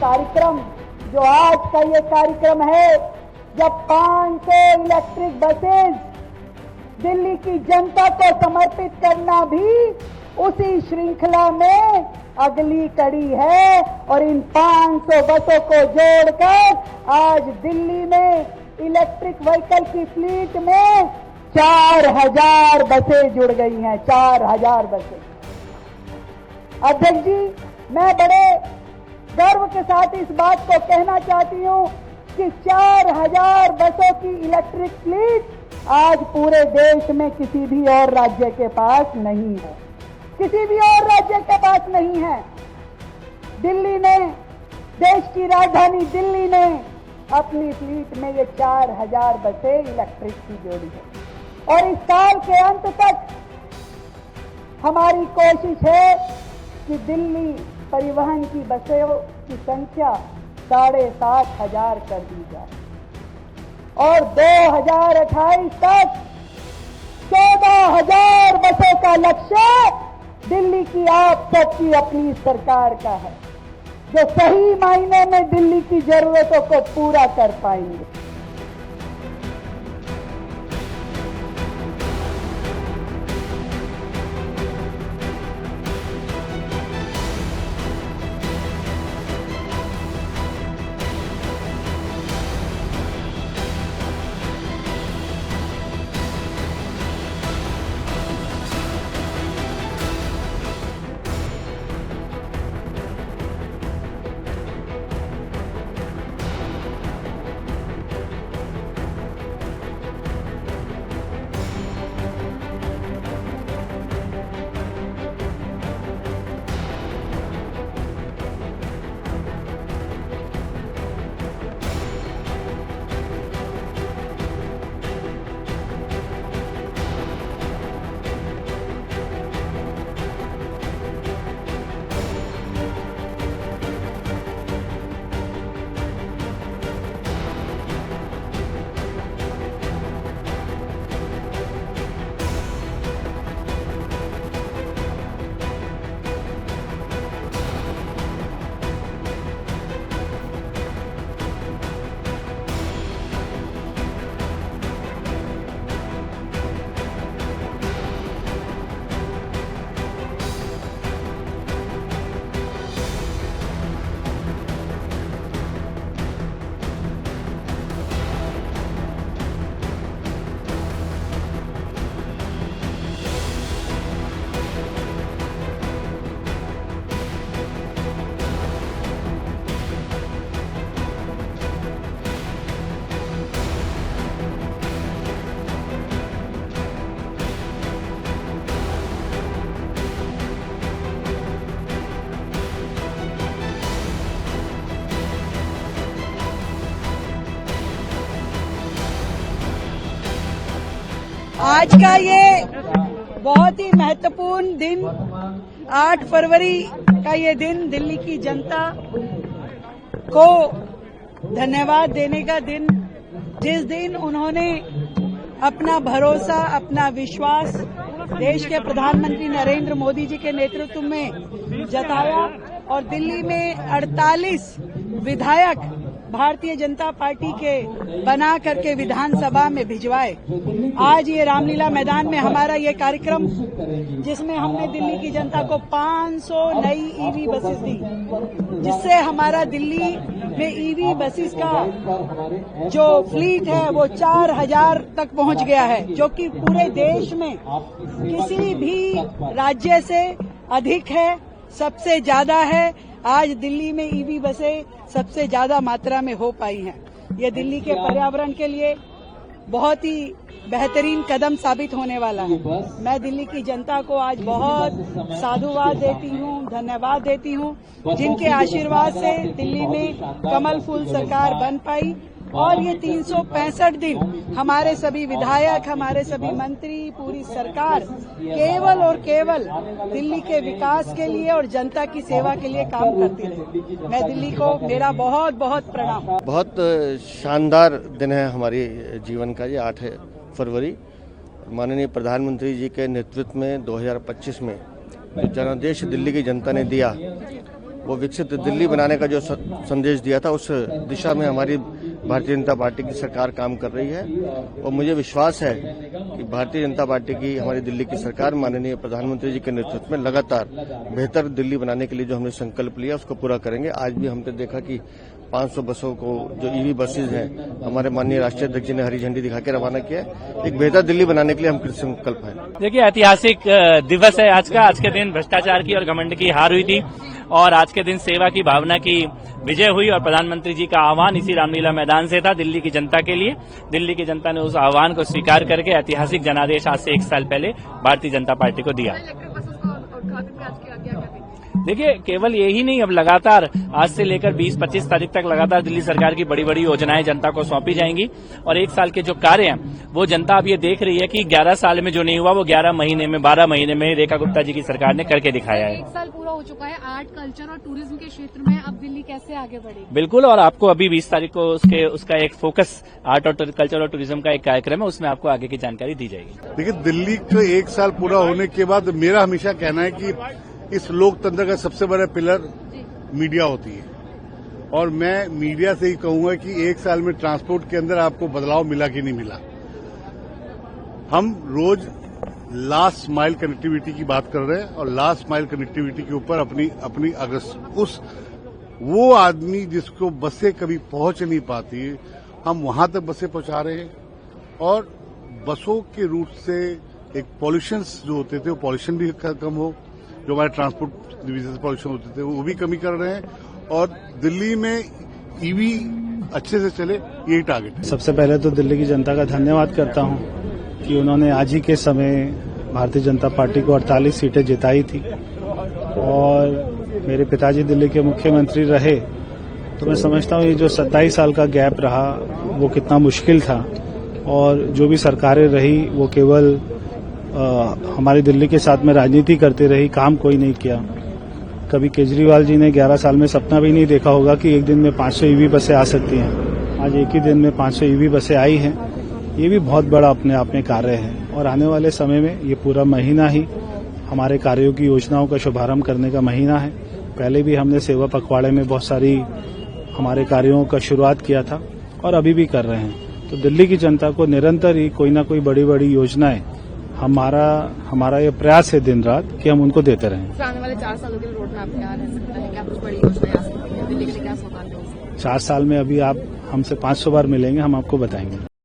कार्यक्रम जो आज का ये कार्यक्रम है, जब 500 इलेक्ट्रिक बसेस दिल्ली की जनता को समर्पित करना भी उसी श्रृंखला में अगली कड़ी है। और इन 500 बसों को जोड़कर आज दिल्ली में इलेक्ट्रिक व्हीकल की फ्लीट में 4000 बसें जुड़ गई हैं, 4000 बसें। अध्यक्ष जी, मैं बड़े गर्व के साथ इस बात को कहना चाहती हूं कि 4000 बसों की इलेक्ट्रिक फ्लीट आज पूरे देश में किसी भी और राज्य के पास नहीं है, किसी भी और राज्य के पास नहीं है। दिल्ली ने, देश की राजधानी दिल्ली ने अपनी फ्लीट में ये 4000 बसें इलेक्ट्रिक की जोड़ी है। और इस साल के अंत तक हमारी कोशिश है कि दिल्ली परिवहन की बसों की संख्या 7500 कर दी जाए और 2028 तक 14000 बसों का लक्ष्य दिल्ली की आप सबकी अपनी सरकार का है, जो सही मायने में दिल्ली की जरूरतों को पूरा कर पाएंगे। आज का ये बहुत ही महत्वपूर्ण दिन, 8 फरवरी का ये दिन दिल्ली की जनता को धन्यवाद देने का दिन, जिस दिन उन्होंने अपना भरोसा, अपना विश्वास देश के प्रधानमंत्री नरेंद्र मोदी जी के नेतृत्व में जताया और दिल्ली में 48 विधायक भारतीय जनता पार्टी के बना करके विधानसभा में भिजवाए। आज ये रामलीला मैदान में हमारा ये कार्यक्रम, जिसमें हमने दिल्ली की जनता को 500 नई ईवी बसेस दी, जिससे हमारा दिल्ली में ईवी बसेस का जो फ्लीट है वो 4000 तक पहुंच गया है, जो कि पूरे देश में किसी भी राज्य से अधिक है, सबसे ज्यादा है। आज दिल्ली में ईवी बसें सबसे ज्यादा मात्रा में हो पाई हैं। ये दिल्ली के पर्यावरण के लिए बहुत ही बेहतरीन कदम साबित होने वाला है। मैं दिल्ली की जनता को आज बहुत साधुवाद देती हूँ, धन्यवाद देती हूँ, जिनके आशीर्वाद से दिल्ली में कमल फूल सरकार बन पाई। और ये 365 दिन हमारे सभी विधायक, हमारे सभी मंत्री, पूरी सरकार केवल और केवल दिल्ली के विकास के लिए और जनता की सेवा के लिए काम करती रही। मैं दिल्ली को मेरा बहुत बहुत प्रणाम। बहुत शानदार दिन है हमारे जीवन का ये 8 फरवरी। माननीय प्रधानमंत्री जी के नेतृत्व में 2025 में जो जनादेश दिल्ली की जनता ने दिया, वो विकसित दिल्ली बनाने का जो संदेश दिया था, उस दिशा में हमारी भारतीय जनता पार्टी की सरकार काम कर रही है। और मुझे विश्वास है कि भारतीय जनता पार्टी की, हमारी दिल्ली की सरकार माननीय प्रधानमंत्री जी के नेतृत्व में लगातार बेहतर दिल्ली बनाने के लिए जो हमने संकल्प लिया उसको पूरा करेंगे। आज भी हमने देखा कि 500 बसों को, जो ईवी बसेज हैं, हमारे माननीय राष्ट्रीय अध्यक्ष जी ने हरी झंडी दिखा के रवाना किया है। एक बेहतर दिल्ली बनाने के लिए हम कृतसंकल्प हैं। देखिए, ऐतिहासिक दिवस है आज का। आज के दिन भ्रष्टाचार की और घमंड की हार हुई थी और आज के दिन सेवा की भावना की विजय हुई और प्रधानमंत्री जी का आह्वान इसी रामलीला मैदान से था दिल्ली की जनता के लिए। दिल्ली की जनता ने उस आह्वान को स्वीकार करके ऐतिहासिक जनादेश आज से 1 साल पहले भारतीय जनता पार्टी को दिया। देखिए, केवल यही नहीं, अब लगातार आज से लेकर 20-25 तारीख तक लगातार दिल्ली सरकार की बड़ी बड़ी योजनाएं जनता को सौंपी जाएंगी और 1 साल के जो कार्य हैं वो जनता अब ये देख रही है कि 11 साल में जो नहीं हुआ वो 11 महीने में, 12 महीने में रेखा गुप्ता जी की सरकार ने करके दिखाया है। 1 साल पूरा हो चुका है आर्ट, कल्चर और टूरिज्म के क्षेत्र में। अब दिल्ली कैसे आगे बढ़ेगी? बिल्कुल, और आपको अभी 20 तारीख को उसका एक फोकस आर्ट और कल्चर और टूरिज्म का एक कार्यक्रम है, उसमें आपको आगे की जानकारी दी जाएगी। देखिए, दिल्ली को 1 साल पूरा होने के बाद मेरा हमेशा कहना है कि इस लोकतंत्र का सबसे बड़ा पिलर मीडिया होती है और मैं मीडिया से ही कहूंगा कि 1 साल में ट्रांसपोर्ट के अंदर आपको बदलाव मिला कि नहीं मिला। हम रोज लास्ट माइल कनेक्टिविटी की बात कर रहे हैं और लास्ट माइल कनेक्टिविटी के ऊपर अपनी उस वो आदमी जिसको बसें कभी पहुंच नहीं पाती, हम वहां तक बसें पहुंचा रहे हैं और बसों के रूट से एक पॉल्यूशन जो होते थे वो पॉल्यूशन भी कम हो, जो हमारे ट्रांसपोर्ट डिवीजन से पॉल्यूशन होते थे वो भी कमी कर रहे हैं और दिल्ली में ईवी अच्छे से चले, यही टारगेट है। सबसे पहले तो दिल्ली की जनता का धन्यवाद करता हूं कि उन्होंने आज ही के समय भारतीय जनता पार्टी को 48 सीटें जिताई थी और मेरे पिताजी दिल्ली के मुख्यमंत्री रहे, तो मैं समझता हूं ये जो 27 साल का गैप रहा वो कितना मुश्किल था और जो भी सरकारें रही वो केवल हमारी दिल्ली के साथ में राजनीति करती रही, काम कोई नहीं किया। कभी केजरीवाल जी ने 11 साल में सपना भी नहीं देखा होगा कि एक दिन में 500 ईवी बसें आ सकती हैं। आज एक ही दिन में 500 ईवी बसें आई हैं, ये भी बहुत बड़ा अपने आप में कार्य है और आने वाले समय में ये पूरा महीना ही हमारे कार्यों की योजनाओं का शुभारंभ करने का महीना है। पहले भी हमने सेवा पखवाड़े में बहुत सारी हमारे कार्यों का शुरुआत किया था और अभी भी कर रहे हैं। तो दिल्ली की जनता को निरंतर ही कोई ना कोई बड़ी बड़ी योजनाएं हमारा ये प्रयास है दिन रात कि हम उनको देते रहें। आने वाले 4 सालों के लिए रोड मैप क्या रह सकता है? क्या कुछ बड़ी योजनाएं आ सकती है? दिल्ली के लिए क्या सौगात है? 4 साल में अभी आप हमसे 500 बार मिलेंगे, हम आपको बताएंगे।